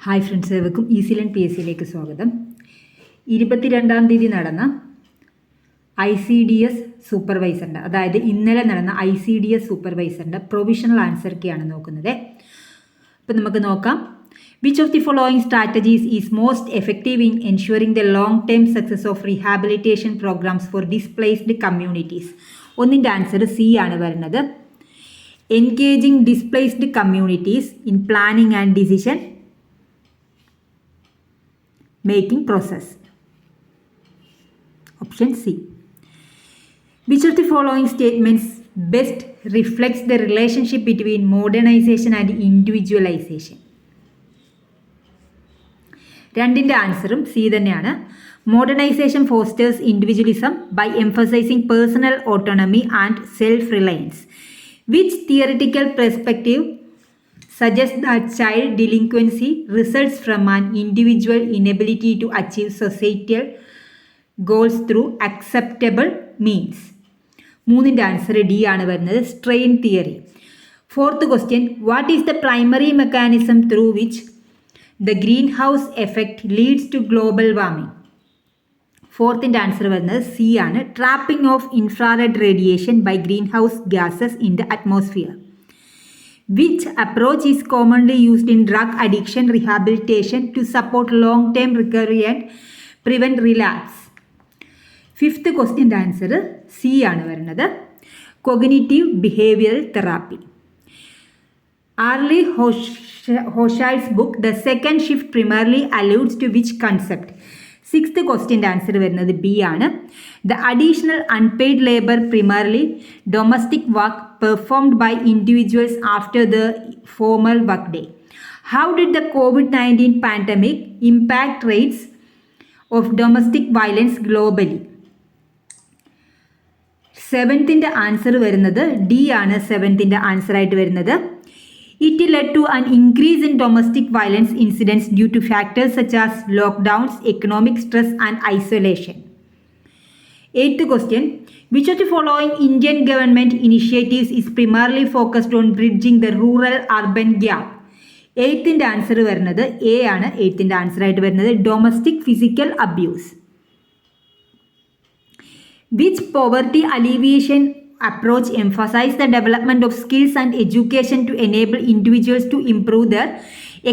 Hi friends, ഏവർക്കും ഈസിലൻ PSCയിലേക്ക് സ്വാഗതം. 22-ാം തീയതി നടന്ന ICDS സൂപ്പർവൈസറിൻ്റെ, അതായത് ഇന്നലെ നടന്ന ICDS സൂപ്പർവൈസറിൻ്റെ പ്രൊവിഷണൽ ആൻസർ കീയാണ് നോക്കുന്നത്. അപ്പം നമുക്ക് നോക്കാം. Which of the following strategies is most effective in ensuring the long-term success of rehabilitation programs for displaced communities? ഒന്നിൻ്റെ ആൻസർ C ആണ് വരുന്നത്. Engaging displaced communities in planning and decision making process. Option C. Which of the following statements best reflects the relationship between modernization and individualization? രണ്ടിൻ്റെ ആൻസറും C തന്നെയാണ്. Modernization fosters individualism by emphasizing personal autonomy and self-reliance. Which theoretical perspective suggests that child delinquency results from an individual inability to achieve societal goals through acceptable means? മൂന്നിൻ്റെ answer D ആണ് വരുന്നത്, strain theory. Fourth question, what is the primary mechanism through which the green house effect leads to global warming? ഫോർത്തിൻ്റെ answer വരുന്നത് C ആണ്, trapping of infrared radiation by green house gases in the atmosphere. Which approach is commonly used in drug addiction rehabilitation to support long-term recovery and prevent relapse? Fifth ക്വസ്റ്റ്യൻ്റെ answer C ആണ് വരുന്നത്, cognitive behavioural therapy. Arlie Hochschild's book the second shift primarily alludes to which concept? Sixth ക്വസ്റ്റ്യൻ്റെ answer വരുന്നത് B ആണ്. The additional unpaid labour primarily domestic work performed by individuals after the formal work day. How did the COVID-19 pandemic impact rates of domestic violence globally? സെവൻത്തിൻ്റെ answer വരുന്നത് D ആണ്, സെവൻത്തിൻ്റെ ആൻസറായിട്ട് വരുന്നത്. It led to an increase in domestic violence incidents due to factors such as lockdowns, economic stress and isolation. Eighth question, which of the following Indian government initiatives is primarily focused on bridging the rural-urban gap? എയ്ത്തിൻ്റെ answer വരുന്നത് A ആണ്, എയ്ത്തിൻ്റെ ആൻസറായിട്ട് വരുന്നത് domestic physical abuse. Which poverty alleviation approach emphasize the development of skills and education to enable individuals to improve their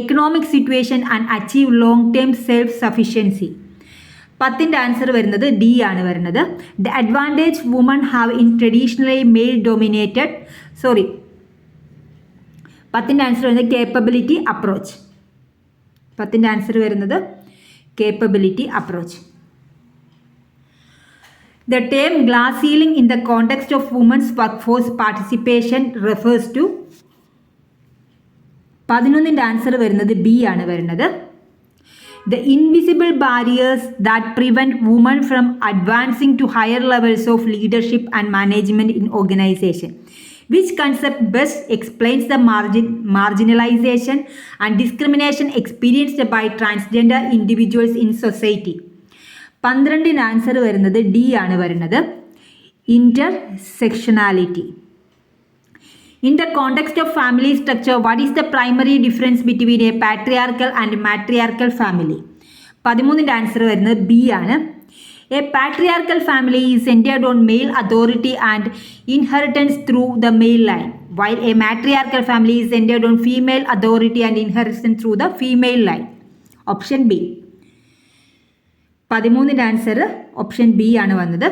economic situation and achieve long-term self-sufficiency? പത്തിൻ്റെ answer വരുന്നത് D ആണ് വരുന്നത്, the advantage woman have in traditionally male dominated പത്തിൻ്റെ answer വരുന്നത് capability approach. പത്തിൻ്റെ answer വരുന്നത് capability approach. The term glass ceiling in the context of women's workforce participation refers to? 11ൻ്റെ answer വരുന്നത് B ആണ് വരുന്നത്, the invisible barriers that prevent women from advancing to higher levels of leadership and management in organization. Which concept best explains the marginalization and discrimination experienced by transgender individuals in society? 12ൻ്റെ answer വരുന്നത് D ആണ് വരുന്നത്, intersectionality. In the context of family structure, what is the primary difference between a patriarchal and matriarchal family? 13ൻ്റെ answer വരുന്നത് B ആണ്. A patriarchal family is centered on male authority and inheritance through the male line, while a matriarchal family is centered on female authority and inheritance through the female line. Option B. 13ൻ്റെ answer option B ആണ് വന്നത്.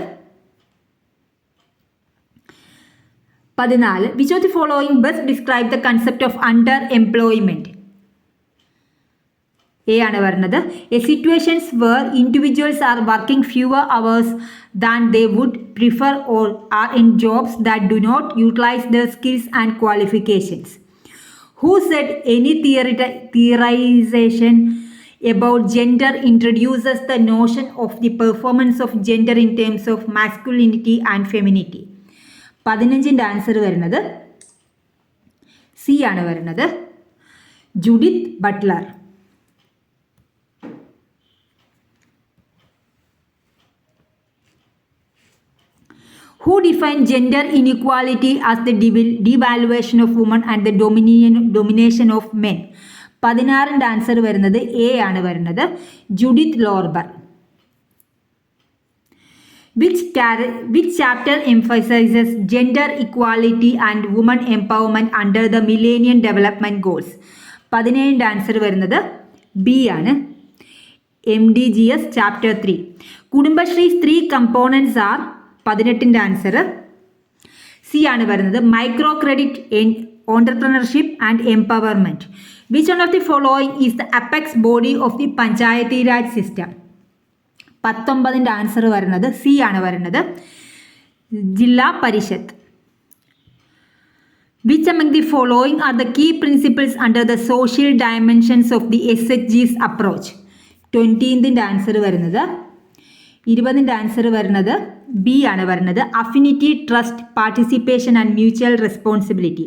14, which of the following best describe the concept of underemployment? A ആണ് വരുന്നത്, a situations where individuals are working fewer hours than they would prefer or are in jobs that do not utilize their skills and qualifications. Who said any theorization about gender introduces the notion of the performance of gender in terms of masculinity and femininity? 15ൻ്റെ answer വരുന്നത് C ആണ് വരുന്നത്, Judith Butler. Who defined gender inequality as the devaluation of women and the domination of men? 16ന്റെ answer വരുന്നത് A ആണ് വരുന്നത്, Judith Lorber. Which chapter emphasizes gender equality and women empowerment under the Millennium Development Goals? 17ന്റെ answer വരുന്നത് B ആണ്, MDGs chapter 3. Kudumbashree 3 components are 18ന്റെ answer C ആണ് വരുന്നത്, micro credit, entrepreneurship and empowerment. Which one of the following is the apex body of the Panchayati Raj system? 19ന്റെ answer വരുന്നത് C ആണ് വരുന്നത്, Zilla Parishad. Which among the following are the key principles under the social dimensions of the SHG's approach? 20ന്റെ answer വരുന്നത് 20ന്റെ answer വരുന്നത് B ആണ് വരുന്നത്, affinity, trust, participation and mutual responsibility.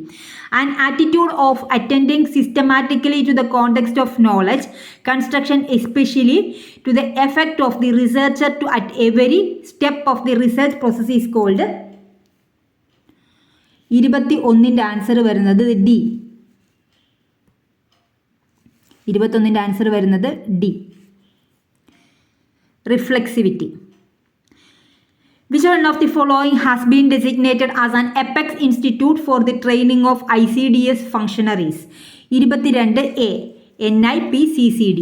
An attitude of attending systematically to the context of knowledge construction, especially to the effect of the researcher to at every step of the research process is called. 21ന്റെ answer വരുന്നത് D. 21ന്റെ answer വരുന്നത് D, reflexivity. Which one of the following has been designated as an apex institute for the training of ICDS functionaries? 22 A, NIPCCD.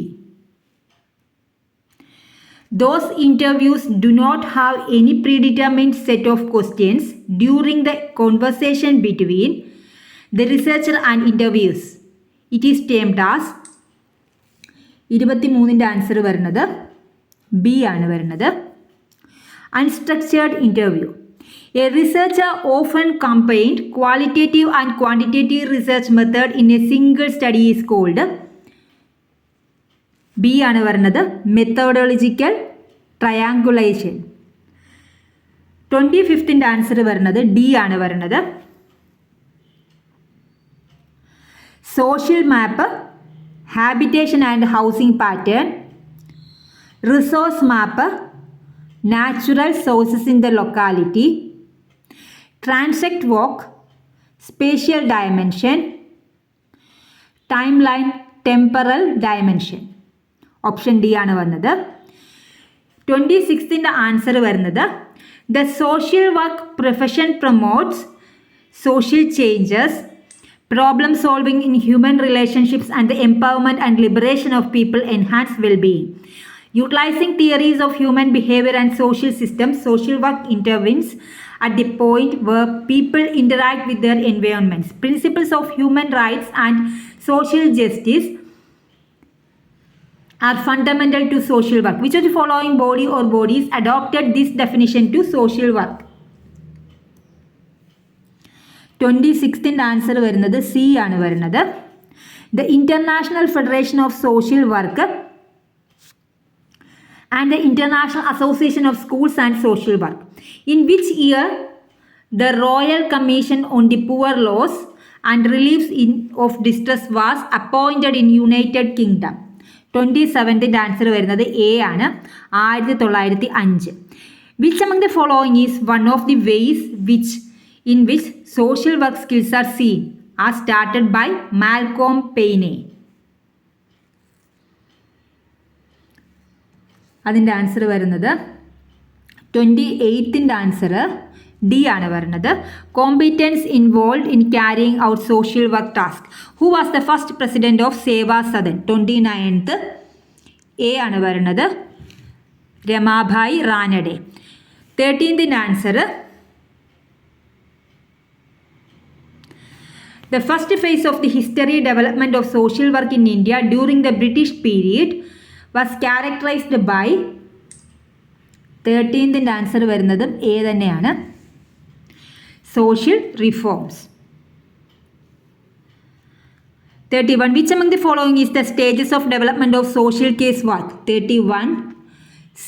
Those interviews do not have any predetermined set of questions during the conversation between the researcher and interviewers. It is termed as. 23ന്റെ answer വരുന്നത് B ആണ് വരുന്നത്, unstructured interview. A researcher often combined qualitative and quantitative research method in a single study is called. B ആണ് വരുന്നത്, methodological triangulation. 25ന്റെ answer വരുന്നത് D ആണ് വരുന്നത്, social map, habitation and housing pattern, resource map, natural sources in the locality, transect walk, spatial dimension, time line, temporal dimension. Option D ആണ് വന്നത്. 26ന്റെ answer വരുന്നത് the social work profession promotes social changes, problem solving in human relationships and the empowerment and liberation of people, enhance well-being. Utilizing theories of human behavior and social systems, social work intervenes at the point where people interact with their environments. Principles of human rights and social justice are fundamental to social work. Which of the following body or bodies adopted this definition to social work? 26ന്റെ answer വരുന്നത് C ആണ് വരുന്നത്, the international federation of social work and the International Association of Schools and Social Work. In which year the Royal Commission on the Poor Laws and Reliefs of Distress was appointed in United Kingdom? 27ന്റെ answer വരുന്നത് A ആണ്, 1905. Which among the following is one of the ways in which social work skills are seen as started by Malcolm Payne? അതിൻ്റെ answer വരുന്നത് 28ന്റെ answer D ആണ് വരുന്നത്, competence involve in carrying out social work task. Who was the first president of Seva Sadan? 29th A ആണ് വരുന്നത്, രമാഭായ് റാനഡെ. 13ന്റെ answer the first phase of the history development of social work in India during the British period was characterized by. 13th answer വരുന്നതും A തന്നെയാണ്, social reforms. 31 which among the following is the stages of development of social case work? 31 C,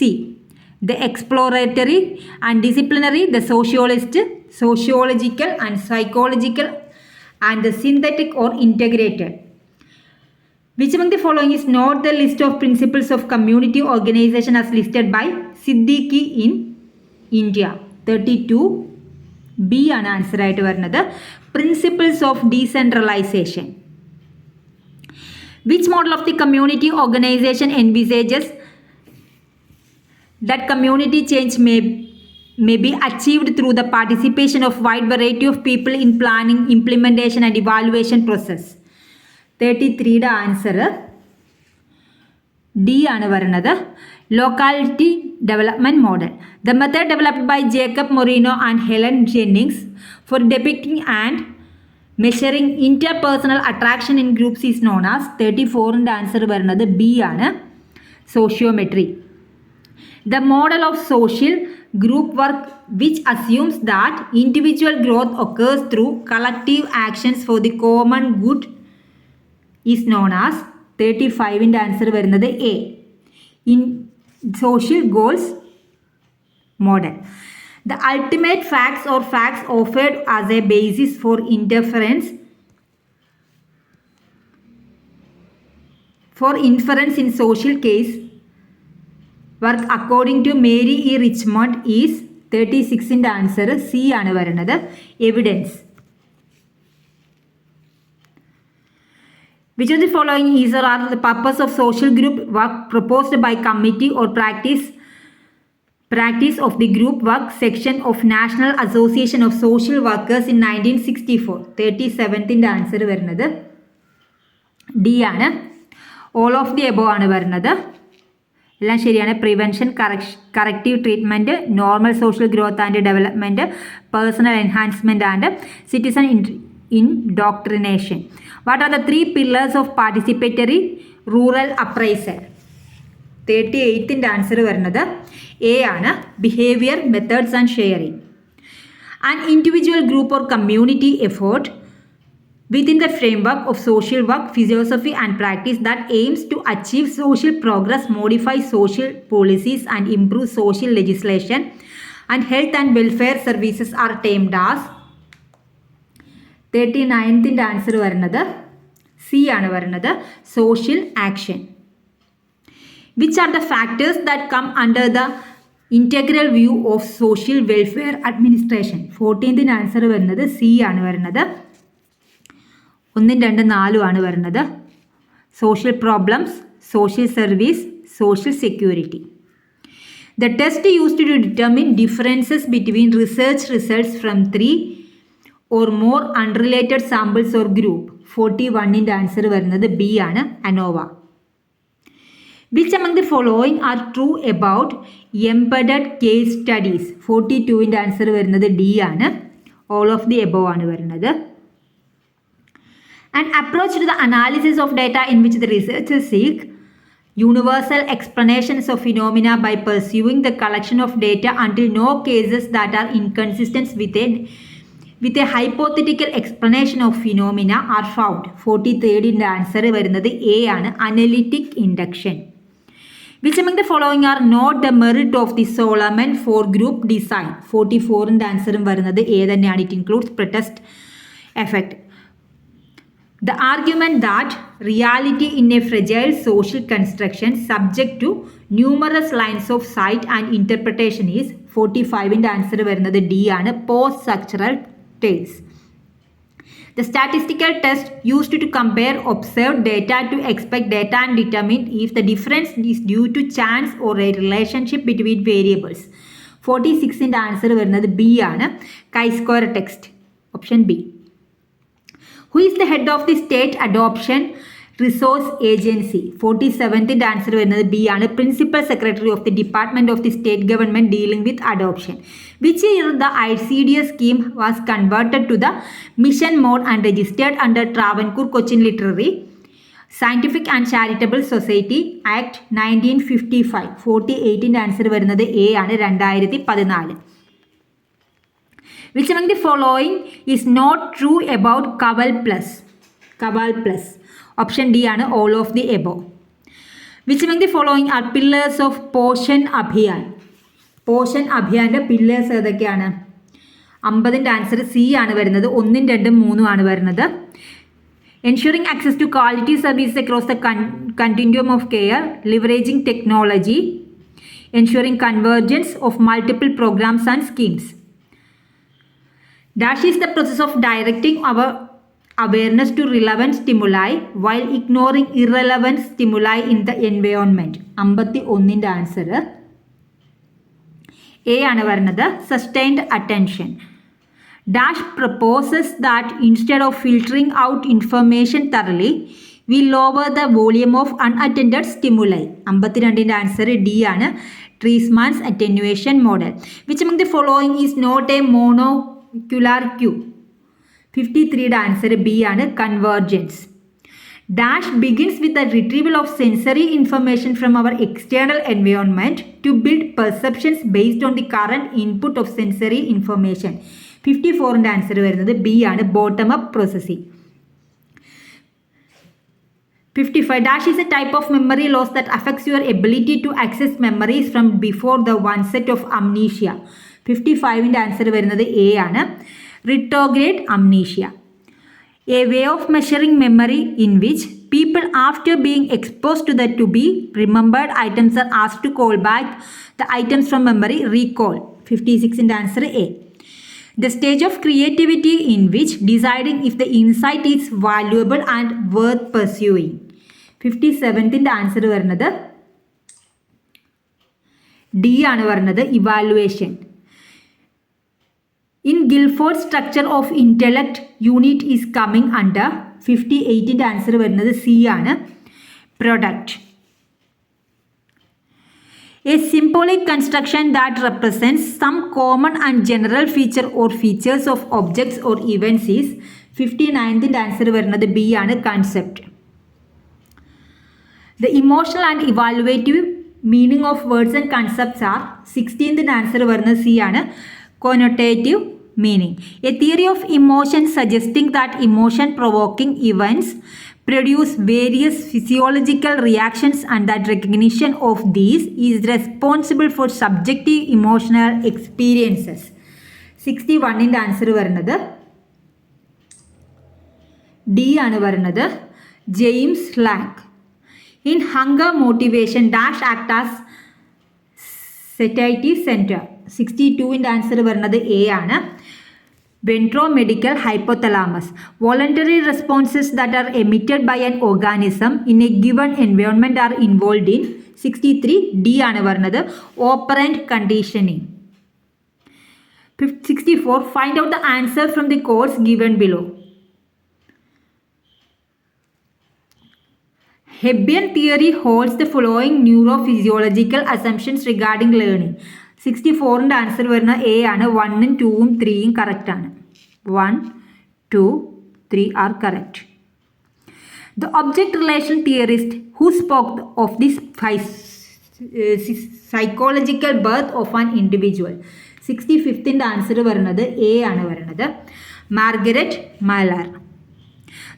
the exploratory and disciplinary, the sociologist, sociological and psychological, and the synthetic or integrated. Which among the following is not the list of principles of community organization as listed by Siddiqui in India? 32 B ആണ് answer ആയിട്ട് വരുന്നത്, principles of decentralisation. Which model of the community organization envisages that community change may be achieved through the participation of wide variety of people in planning, implementation and evaluation process? 33 answer D ആണ് വരുന്നത്. Locality development model. The method developed by Jacob Moreno and Helen Jennings for depicting and measuring interpersonal attraction in groups is known as 34 answer വരുന്നത് B ആണ്, sociometry. The model of social group work which assumes that individual growth occurs through collective actions for the common good is known as 35 answer വരുന്നത് A, in social goals model. The ultimate facts or facts offered as a basis for inference in social case work according to Mary E. Richmond is 36 answer C ആണ് വരുന്നത്, evidence. Which of the following is or are the purpose of social group work proposed by committee or practice of the group work section of National Association of Social Workers in 1964? 37 answer വരുന്നത് D ആണ്, all of the above ആണ് വരുന്നത്. എല്ലാം ശരിയാണ്. Prevention, corrective treatment, normal social growth and development, personal enhancement and citizen indoctrination. What are the 3 pillars of participatory rural appraisal? 38 answer വരുന്നത് A ആണ്, behaviour, methods and sharing. An individual group or community effort within the framework of social work philosophy and practice that aims to achieve social progress, modify social policies and improve social legislation and health and welfare services are termed as 39th answer വരുന്നത് C ആണ് വരുന്നത്, social action. Which are the factors that come under the integral view of social welfare administration? 14th answer വരുന്നത് C ആണ് വരുന്നത്, 1, 2, 4 ആണ് വരുന്നത്. Social problems, social service, social security. The test used to determine differences between research results from 3 or more unrelated samples or group? 41 answer വരുന്നത് B ആണ്, ANOVA. Which among the following are true about embedded case studies? 42 answer വരുന്നത് D ആണ്, all of the above ആണ് വരുന്നത്. An approach to the analysis of data in which the researchers seek universal explanations of phenomena by pursuing the collection of data until no cases that are inconsistent with a hypothetical explanation of phenomena are found. 43 answer വരുന്നത് A ആണ്, analytic induction. Which among the following are not the merit of the Solomon for group design? 44 ആൻസറും വരുന്നത് A തന്നെയാണ്. It includes pretest effect. The argument that reality in a fragile social construction subject to numerous lines of sight and interpretation is 45 answer വരുന്നത് D ആണ്, post structural tales. The statistical test used to compare observed data to expect data and determine if the difference is due to chance or a relationship between variables. 46 answer വരുന്നത് B ആണ്, chi-square text, option B. Who is the head of the state adoption resource agency? 47th answer വരുന്നത് B ആണ്, principal secretary of the department of the state government dealing with adoption. Which year the ICDS scheme was converted to the mission mode and registered under Travancore Cochin Literary, Scientific and Charitable Society Act 1955? 48 answer വരുന്നത് A ആണ്, 2014. Which among the following is not true about Kaval Plus? Option D ആണ്, all of the above. Which among the following are pillars of Poshan Abhiyan? Poshan അഭിയാൻ്റെ pillars ഏതൊക്കെയാണ്? 50 answer C ആണ് വരുന്നത്, 1, 2, 3 ആണ് വരുന്നത്. Ensuring access to quality services across the continuum of care, leveraging technology, ensuring convergence of multiple programs and schemes. Dash is the process of directing our awareness to relevant stimuli while ignoring irrelevant stimuli in the environment. 51ന്റെ answer A ആണ് വരുന്നത്. Sustained attention. Dash proposes that instead of filtering out information thoroughly, we lower the volume of unattended stimuli. 52ന്റെ answer D ആണ്. Treisman's attenuation model. Which among the following is not a monocular cue? 53യുടെ answer B ആണ്. Convergence. Dash begins with the retrieval of sensory information from our external environment to build perceptions based on the current input of sensory information. 54ന്റെ answer വരുന്നത് B ആണ്. Bottom up processing. 55. Dash is a type of memory loss that affects your ability to access memories from before the onset of amnesia. 55ന്റെ answer വരുന്നത് A ആണ്. Retrograde amnesia. A way of measuring memory in which people after being exposed to the to be remembered items are asked to call back the items from memory. Recall. 56ന്റെ answer A. The stage of creativity in which deciding if the insight is valuable and worth pursuing. 57ന്റെ answer വരുന്നത് D ആണ് വരുന്നത്. Evaluation. In Guilford's structure of intellect, unit is coming under. 58ന്റെ answer വരുന്നത് C ആണ്. Product. A symbolic construction that represents some common and general feature or features of objects or events is. 59ന്റെ answer വരുന്നത് B ആണ്. Concept. The emotional and evaluative meaning of words and concepts are. 16ന്റെ answer വരുന്നത് C ആണ്. Connotative meaning. A theory of emotion suggesting that emotion provoking events produce various physiological reactions and that recognition of these is responsible for subjective emotional experiences. 61ന്റെ answer വരുന്നത് D ആണ് വരുന്നത്. James Lange. In hunger motivation dash act as satiety center. 62ന്റെ answer വരുന്നത് A ആണ്. Ventromedial hypothalamus. Voluntary responses that are emitted by an organism in a given environment are involved in. 63 D ആണ് വരുന്നത്. Operant conditioning. 64. Find out the answer from the codes given below. Hebbian theory holds the following neurophysiological assumptions regarding learning. 64ന്റെ answer വരുന്ന A ആണ്. 1ഉം 2ഉം 3ഉം correct ആണ്. 1, 2, 3 are correct. The object relation theorist who spoke of this psychological birth of an individual. 65ന്റെ answer വരുന്നത് A ആണ് വരുന്നത്. Margaret Mahler.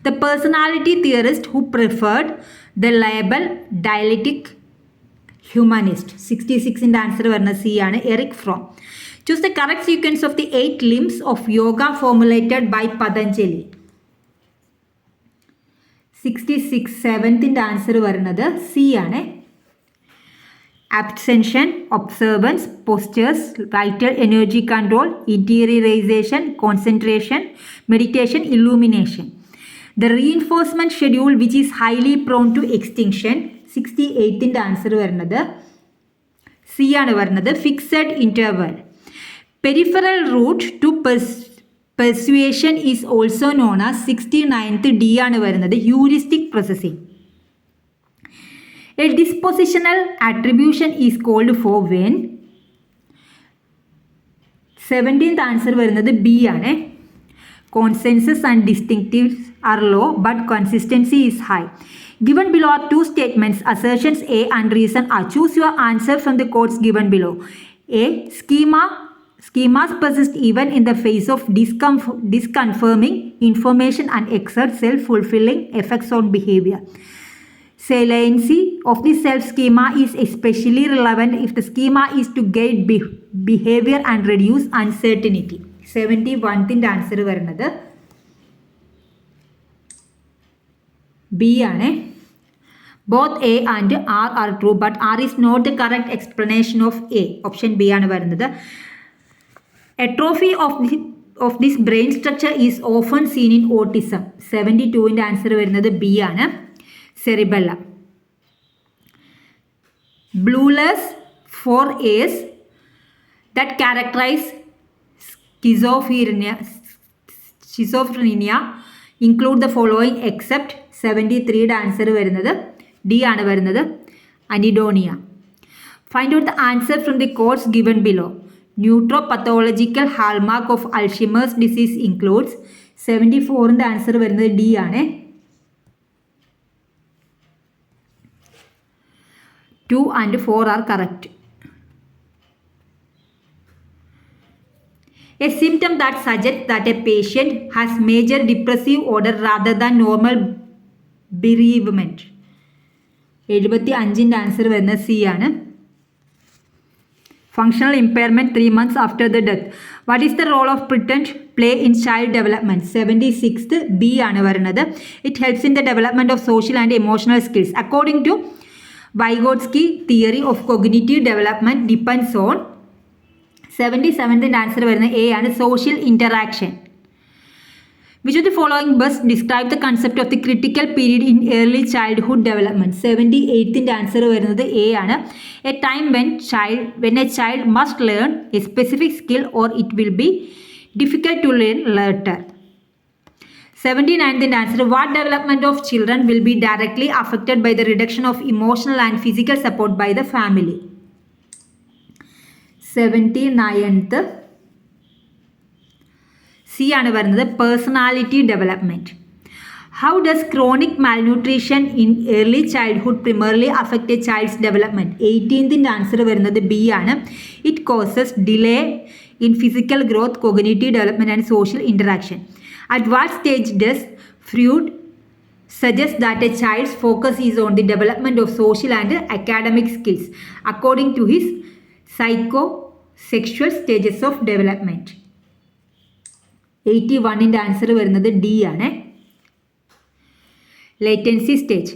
The personality theorist who preferred the label dialectic humanist. 66ന്റെ answer വരുന്നത് C ആണ്. Erich Fromm. Choose the correct sequence of the 8 limbs of yoga formulated by Patanjali. 66. 7ന്റെ answer വരുന്നത് C ആണ്. Abstention, observance, postures, vital energy control, interiorization, concentration, meditation, illumination. The reinforcement schedule which is highly prone to extinction. 68ന്റെ answer വരുന്നത് C ആണ് വരുന്നത്. Fixed interval. Peripheral route to persuasion is also known as. 69th D ആണ് വരുന്നത്. Heuristic processing. A dispositional attribution is called for when. 17th answer വരുന്നത് B ആണ്. Consensus and distinctives are low but consistency is high. Given below are two statements, assertions A and reason are. Choose your answer from the quotes given below. A. Schemas persist even in the face of disconfirming information and exert self-fulfilling effects on behavior. Saliency of the self-schema is especially relevant if the schema is to guide behavior and reduce uncertainty. 71th answer വരുന്നത് B ആണ്. Both A and R are true but R is not the correct explanation of A. Option B ആണ് വരുന്നത്. Atrophy of the of this brain structure is often seen in autism. 72ന്റെ answer വരുന്നത് B ആണ്, cerebellum. Bleuler's 4 A's that characterize schizophrenia include the following except 73യുടെ answer വരുന്നത് D ആണ് വരുന്നത്, anhedonia. Find out the answer from the codes given below. Neuropathological hallmark of Alzheimer's disease includes 74ന്റെ answer വരുന്നത് D ആണ്. 2 and 4 are correct. A symptom that suggests that a patient has major depressive order rather than normal bereavement. 75ന്റെ answer വരുന്നത് C ആണ്. Functional impairment 3 months after the death. What is the role of pretend play in child development? 76th B ആണ് വരുന്നത്. It helps in the development of social and emotional skills. According to Vygotsky theory of cognitive development depends on 77th answer വരുന്നത് A ആണ്, social interaction. Which of the following best describe the concept of the critical period in early childhood development? 78th answer വരുന്നത് A ആണ്, a time when a child must learn a specific skill or it will be difficult to learn later. 79th answer, what development of children will be directly affected by the reduction of emotional and physical support by the family? 79th C ആണ് വരുന്നത്, personality development. How does chronic malnutrition in early childhood primarily affect a child's development? 18th answer വരുന്നത് B ആണ്. It causes delay in physical growth, cognitive development and social interaction. At what stage does Freud suggest that a child's focus is on the development of social and academic skills according to his psychosexual stages of development? 81ന്റെ answer വരുന്നത് D ആണ്, latency stage.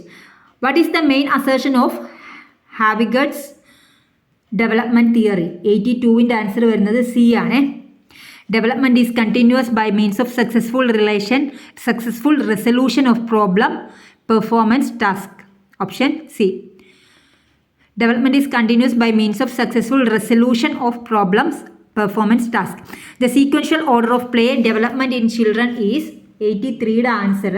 What is the main assertion of Havigard's development theory? 82ന്റെ answer വരുന്നത് C ആണ്. Development is continuous by means of successful resolution of problem, performance, task. Option C. Development is continuous by means of successful resolution of problems, performance, task. The sequential order of play development in children is 83യുടെ answer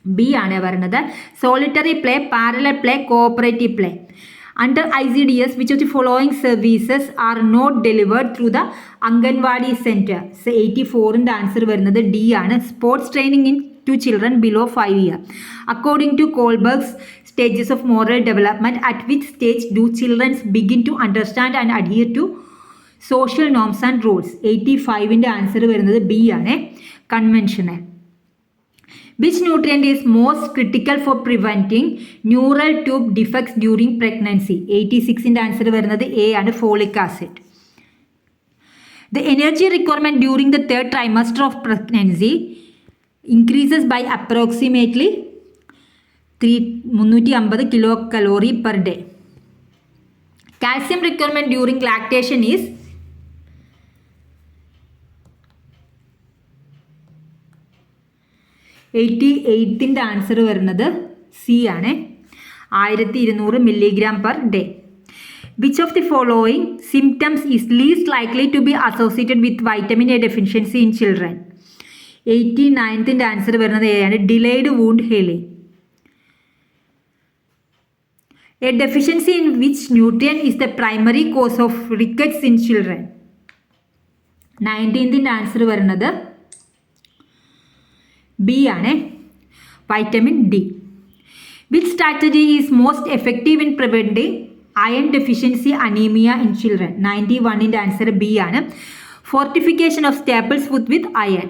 B ആണ് വരുന്നത്, solitary play, parallel play, cooperative play. Under ICDS, which of the following services are not delivered through the Anganwadi Center? 84ന്റെ answer വരുന്നത് D ആണ്, sports training in to children below 5 years. According to Kohlberg's stages of moral development, at which stage do children begin to understand and adhere to social norms and rules? 85ന്റെ answer വരുന്നത് B ആണ്, conventional. Which nutrient is most critical for preventing neural tube defects during pregnancy? 86ന്റെ answer വരുന്നത് A ആണ്, folic acid. The energy requirement during the third trimester of pregnancy increases by approximately 350 kilocalorie per day. Calcium requirement during lactation is 88ന്റെ answer വരുന്നത് C ആണ്, 1200 mg/day. Which of the following symptoms is least likely to be associated with vitamin A deficiency in children? 89th answer വരുന്നത് A ആണ്, delayed wound healing. A deficiency in which nutrient is the primary cause of rickets in children? 19th answer വരുന്നത് B ആണ്, vitamin D. Which strategy is most effective in preventing iron deficiency anemia in children? 91ന്റെ answer B ആണ്, fortification of staple food with iron.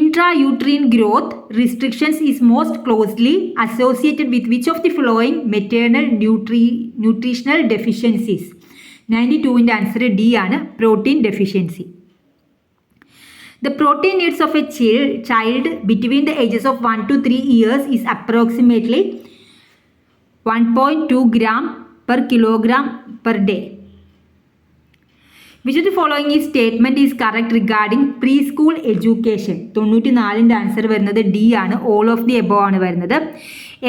Intrauterine growth restrictions is most closely associated with which of the following maternal nutritional deficiencies? 92ന്റെ answer D ആണ്, protein deficiency. The protein needs of a child between the ages of 1 to 3 years is approximately 1.2 gram per kilogram per day. Which of the following is statement is correct regarding preschool education? 94ന്റെ answer വരുന്നത് D ആണ്. All of the above ആണ് വരുന്നത്.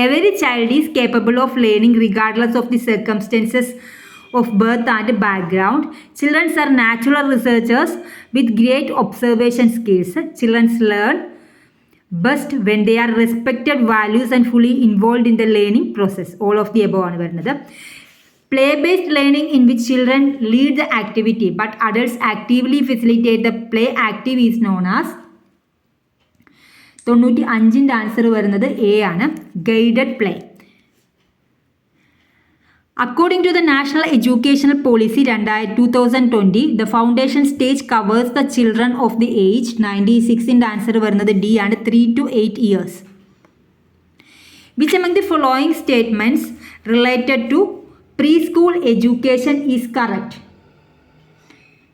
Every child is capable of learning regardless of the circumstances of birth and background. Children are natural researchers with great observation skills. Children learn best when they are respected values and fully involved in the learning process. All of the above ആണ് വരുന്നത്. Play based learning in which children lead the activity but adults actively facilitate the play active is known as 95ന്റെ answer വരുന്നത് A ആണ്. Guided play. According to the National Educational Policy 2020, the foundation stage covers the children of the age 96 in the answer varunathu D and 3 to 8 years. Which among the following statements related to preschool education is correct?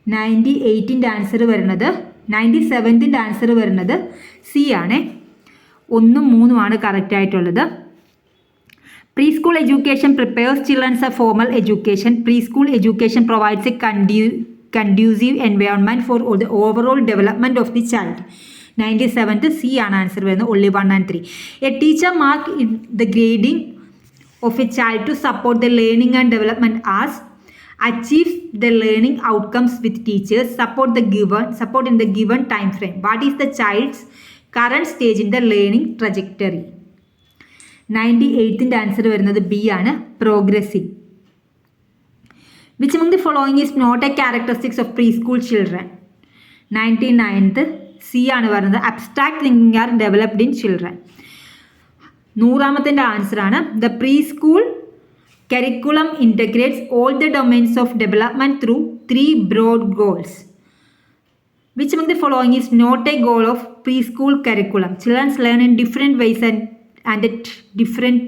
98 in the answer varunathu 97th in the answer varunathu C ആണ്. 1 3 ആണ് correct ആയിട്ടുള്ളത്. Preschool education prepares children for formal education. Preschool education provides a conducive environment for the overall development of the child. 97th C ആണ് answer വരുന്നത്. only 1 and 3. A teacher marks the grading of a child to support the learning and development as achieves the learning outcomes with teachers support in the given time frame. What is the child's current stage in the learning trajectory? 98th answer വരുന്നത് B ആണ്. Progressive. Which among the following is not a characteristics of preschool children? 99th C ആണ് പറയുന്നത്. Abstract thinking are developed in children. 100ാമത്തിൻ്റെ answer ആണ്. The preschool curriculum integrates all the domains of development through 3 broad goals. Which among the following is not a goal of preschool curriculum? Children learn in different ways and at different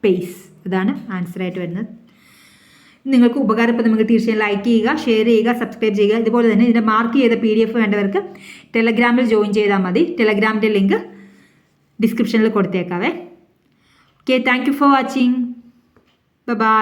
pace. അതാണ് answer ആയിട്ട് വരുന്നത്. നിങ്ങൾക്ക് ഉപകാരപ്പെടും. നിങ്ങൾക്ക് തീർച്ചയായും like ചെയ്യുക, share ചെയ്യുക, subscribe ചെയ്യുക. ഇതുപോലെ തന്നെ ഇതിൻ്റെ മാർക്ക് ചെയ്ത PDF വേണ്ടവർക്ക് ടെലഗ്രാമിൽ ജോയിൻ ചെയ്താൽ മതി. ടെലഗ്രാമിൻ്റെ ലിങ്ക് ഡിസ്ക്രിപ്ഷനിൽ കൊടുത്തേക്കാവേ. Okay, thank you for watching. By.